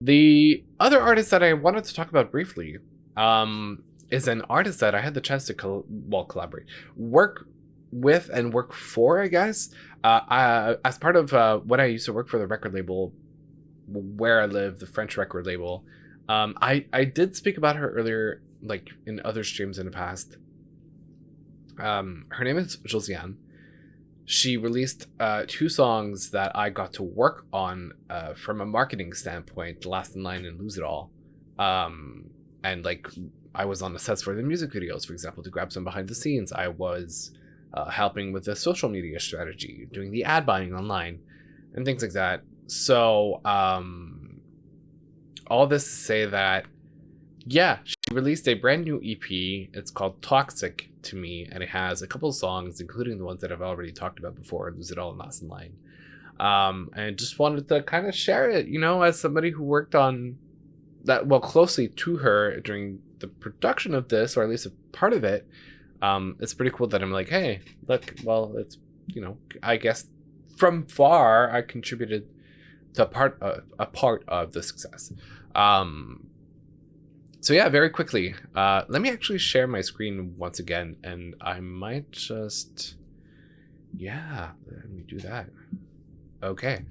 The other artist that I wanted to talk about briefly is an artist that I had the chance to collaborate, work with, and work for, I guess. As part of when I used to work for the record label where I live, the French record label, I did speak about her earlier, like in other streams in the past. Her name is Josiane. She released 2 songs that I got to work on from a marketing standpoint, Last in Line and Lose It All. And like I was on the sets for the music videos, for example, to grab some behind the scenes. I was helping with the social media strategy, doing the ad buying online and things like that. So all this to say that, yeah, she released a brand new EP. It's called Toxic to Me, and it has a couple of songs, including the ones that I've already talked about before, Lose It All and Last in Line. And just wanted to kind of share it, as somebody who worked on that, well, closely to her during the production of this, or at least a part of it. It's pretty cool that I'm like, hey, look, well, it's, I guess from far I contributed to a part of the success. So yeah, very quickly, let me actually share my screen once again, and I might just, yeah, let me do that. Okay.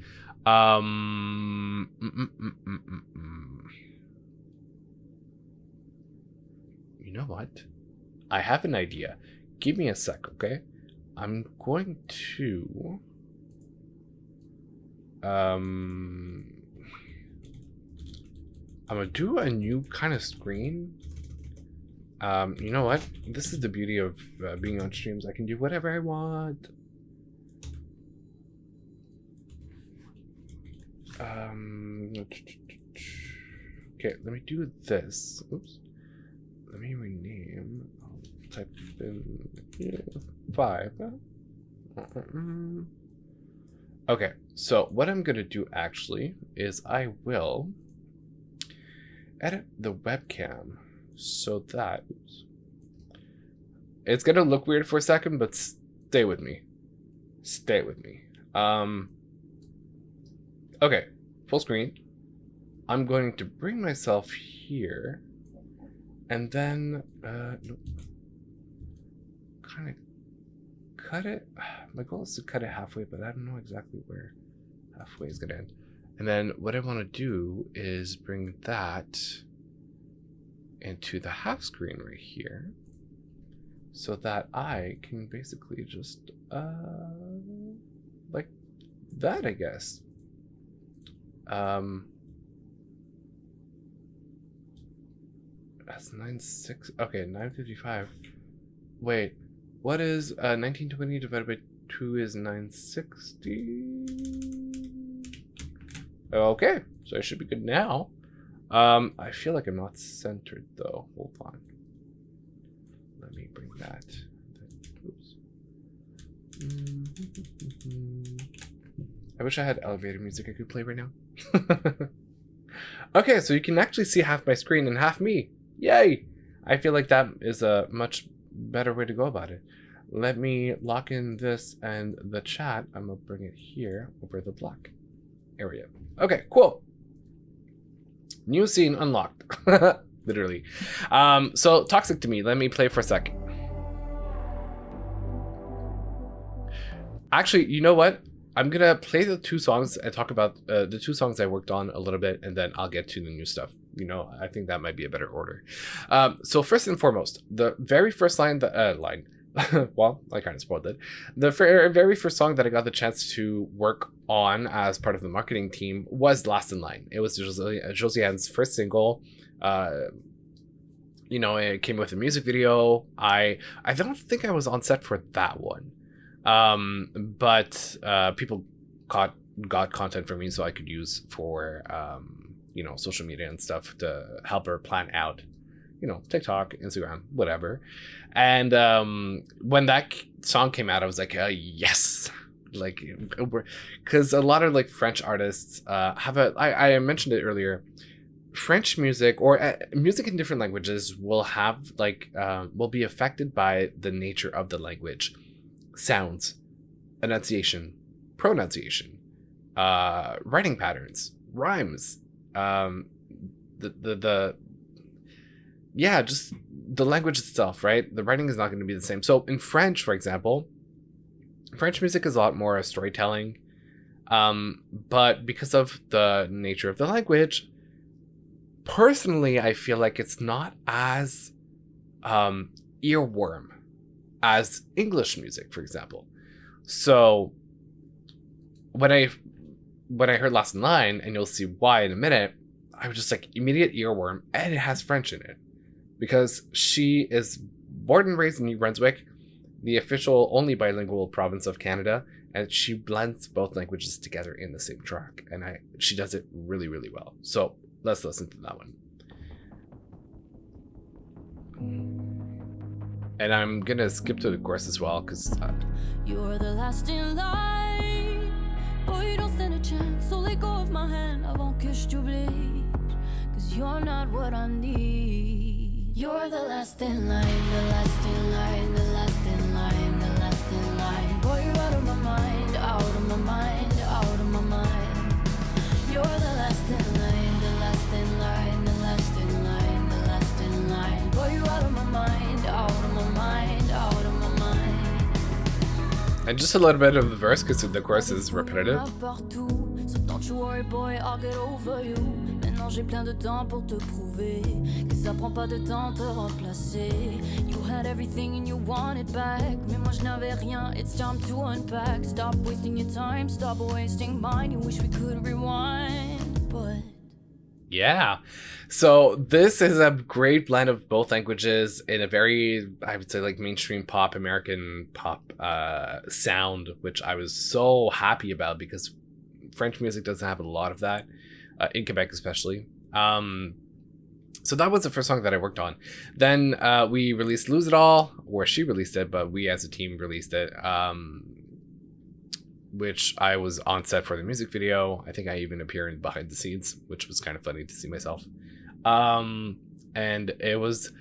You know what? I have an idea. Give me a sec, okay? I'm going to I'm gonna do a new kind of screen. You know what? This is the beauty of being on streams. I can do whatever I want. Okay, let me do this. Oops. Let me rename. I'll type in 5. Okay, so what I'm gonna do actually is I will edit the webcam so that it's gonna look weird for a second, but stay with me. Stay with me. Okay, full screen. I'm going to bring myself here, and then nope. Kind of cut it. My goal is to cut it halfway, but I don't know exactly where halfway is gonna end. And then what I want to do is bring that into the half screen right here, so that I can basically just like that, I guess. That's 9:06. Okay, 9:55. Wait, what is 1920 divided by 2 is 960? Okay, so I should be good now. I feel like I'm not centered though. Hold on. Let me bring that. Oops. I wish I had elevator music I could play right now. Okay, so you can actually see half my screen and half me. Yay! I feel like that is a much better way to go about it. Let me lock in this and the chat. I'm gonna bring it here over the black area. Okay, cool. New scene unlocked. Literally. So Toxic to Me, let me play for a second. Actually, you know what? I'm gonna play the 2 songs and talk about the 2 songs I worked on a little bit, and then I'll get to the new stuff. I think that might be a better order. So first and foremost, the very first line, well, I kind of spoiled it. The very first song that I got the chance to work on as part of the marketing team was Last in Line. It was Josiane's first single. It came with a music video. I don't think I was on set for that one. But people got content from me so I could use for social media and stuff to help her plan out, TikTok, Instagram, whatever. And when that song came out, I was like, yes, like, because a lot of like French artists have I mentioned it earlier. French music or music in different languages will have will be affected by the nature of the language. Sounds, enunciation, pronunciation, writing patterns, rhymes, The yeah, just the language itself, right? The writing is not going to be the same. So in French, for example, French music is a lot more storytelling. But because of the nature of the language, personally, I feel like it's not as earworm as English music, for example. So when I heard Last in Line, and you'll see why in a minute, I was just like, immediate earworm, and it has French in it. Because she is born and raised in New Brunswick, the official only bilingual province of Canada, and she blends both languages together in the same track. And she does it really, really well. So let's listen to that one. And I'm gonna skip to the chorus as well, because you're the last in line. Boy, you don't stand a chance, so let go of my hand avant que je t'oublie. Cause you're not what I need. You're the last in line, the last in line, the last in line, the last in line. Boy, you're out of my mind, out of my mind, out of my mind. You're the last in line, the last in line, the last in line, the last in line. Boy, you're out of my mind, out of my mind, out of my mind. And just a little bit of the verse, because the chorus is repetitive. So don't you worry, boy, I'll get over you. Maintenant j'ai plein de temps pour te prouver que ça prend pas de temps te remplacer. You had everything and you want it back, mais moi je n'avais rien. It's time to unpack. Stop wasting your time, stop wasting mine. You wish we could rewind, but yeah. So this is a great blend of both languages in a very, I would say, like mainstream pop, American pop sound, which I was so happy about because French music doesn't have a lot of that, in Quebec especially. So that was the first song that I worked on. Then we released Lose It All, or she released it, but we as a team released it, which I was on set for the music video. I think I even appeared in behind the scenes, which was kind of funny to see myself. And it was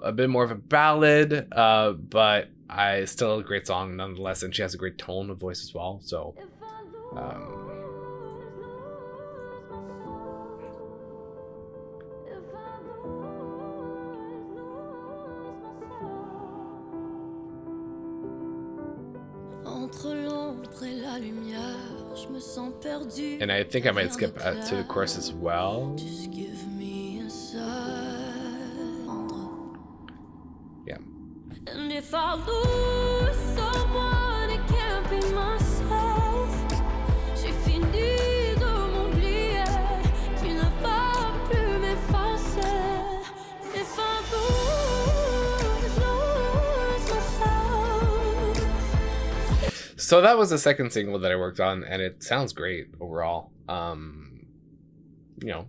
a bit more of a ballad, but still a great song nonetheless, and she has a great tone of voice as well. So and I think I might skip to the chorus as well. Yeah. And if I lose someone, it can't be myself. J'ai fini de m'oublier. Tu ne vas plus m'effacer. If I lose myself. So that was the second single that I worked on, and it sounds great overall. You know,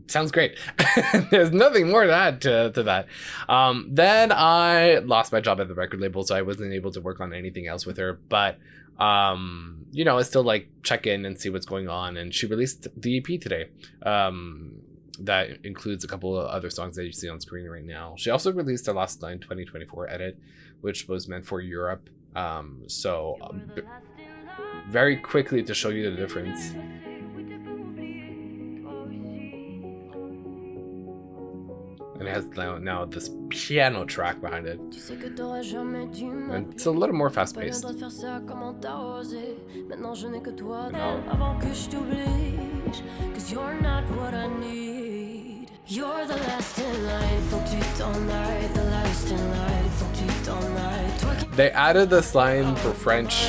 sounds great. There's nothing more to add to that. Then I lost my job at the record label, so I wasn't able to work on anything else with her. But you know, I still like check in and see what's going on. And she released the EP today. That includes a couple of other songs that you see on screen right now. She also released her Last Line 2024 edit, which was meant for Europe. So very quickly to show you the difference. And it has now this piano track behind it. And it's a little more fast-paced. You're the last in line, faut que tu t'en ailles. The last in line, faut que tu t'en ailles. They added this line for French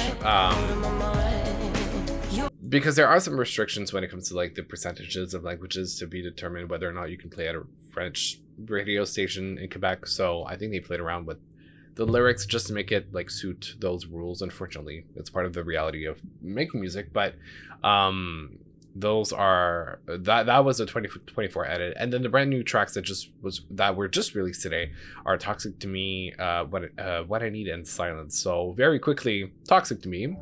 because there are some restrictions when it comes to like the percentages of languages to be determined whether or not you can play at a French radio station in Quebec. So I think they played around with the lyrics just to make it like suit those rules. Unfortunately, it's part of the reality of making music, but those are that was a 2024 edit. And then the brand new tracks that were just released today are Toxic to Me, What I Need, and Silence. So very quickly, Toxic to Me.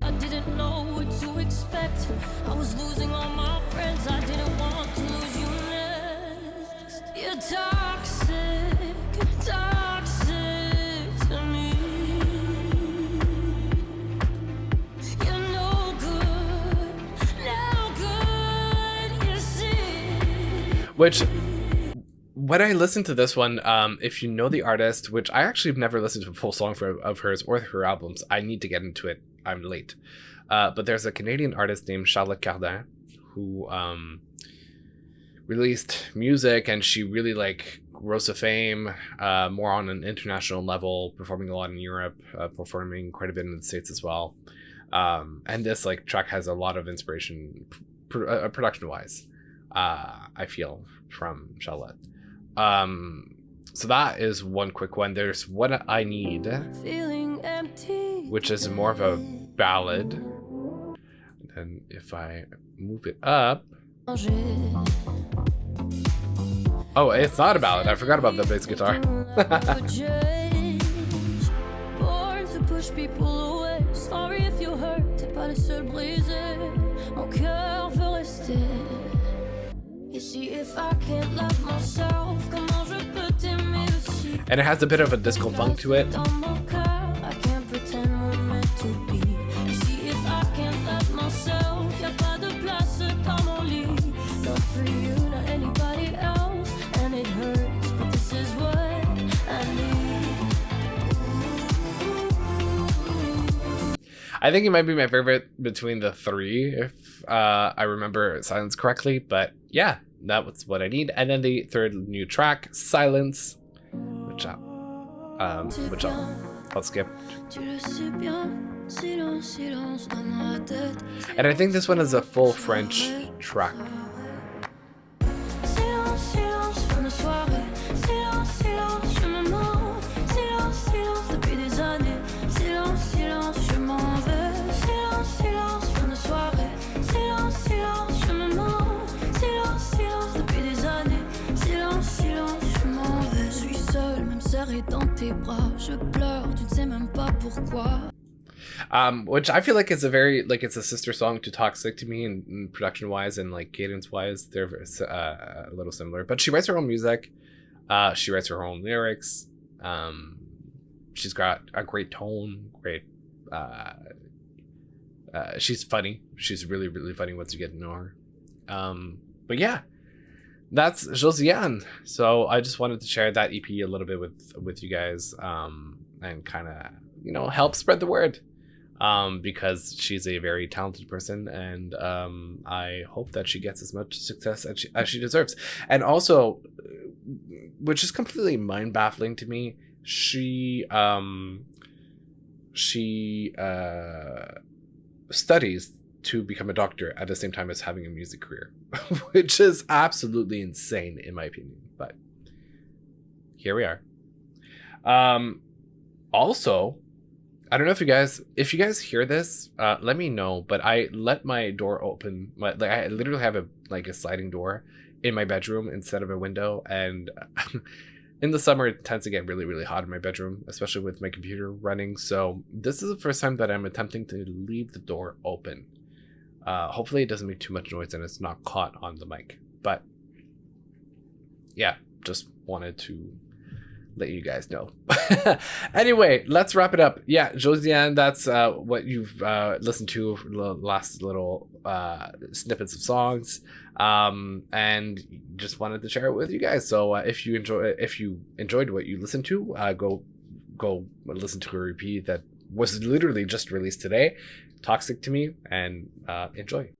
I didn't know what to expect. I was losing all my friends. I didn't want to lose you next. You're toxic, toxic to me. You're no good, no good. You're Which, when I listened to this one, if you know the artist, which I actually have never listened to a full song of hers or her albums, I need to get into it. I'm late. But there's a Canadian artist named Charlotte Cardin who released music, and she really like rose to fame more on an international level, performing a lot in Europe, performing quite a bit in the States as well. And this like track has a lot of inspiration production wise, I feel, from Charlotte. So that is one quick one. There's What I Need, which is more of a ballad. And then if I move it up, oh, it's not a ballad. I forgot about the bass guitar. Born to push people away. Sorry if you hurt, t'es pas le seul brisé. Mon cœur veut rester. You see, if I can't love myself, comment je peux t'aimer aussi? And it has a bit of a disco funk to it. Dans mon cœur, I can't pretend we're meant to be. You see, if I can't love myself, y'a pas de place dans mon lit. Not for you, not anybody else. And it hurts, but this is what I need. I think it might be my favorite between the three, if I remember Silence correctly. But yeah, that was What I Need. And then the third new track, Silence, which I'll skip. And I think this one is a full French track. Which I feel like is a very like it's a sister song to Toxic to me, and production wise and like cadence wise they're a little similar. But she writes her own music, she writes her own lyrics. She's got a great tone, great. She's funny. She's really really funny once you get to know her. But yeah, that's Josiane. So I just wanted to share that EP a little bit with you guys, and kind of help spread the word, because she's a very talented person, and I hope that she gets as much success as she deserves. And also, which is completely mind baffling to me, she studies to become a doctor at the same time as having a music career, which is absolutely insane in my opinion. But here we are. Also, I don't know if you guys hear this, let me know. But I let my door open. I literally have a sliding door in my bedroom instead of a window, and in the summer it tends to get really really hot in my bedroom, especially with my computer running. So this is the first time that I'm attempting to leave the door open. Hopefully it doesn't make too much noise and it's not caught on the mic. But yeah, just wanted to let you guys know. Anyway, let's wrap it up. Yeah, Josiane, that's what you've listened to for the last little snippets of songs, and just wanted to share it with you guys. So if you enjoyed what you listened to, go listen to a EP that was literally just released today, Toxic to Me, and enjoy.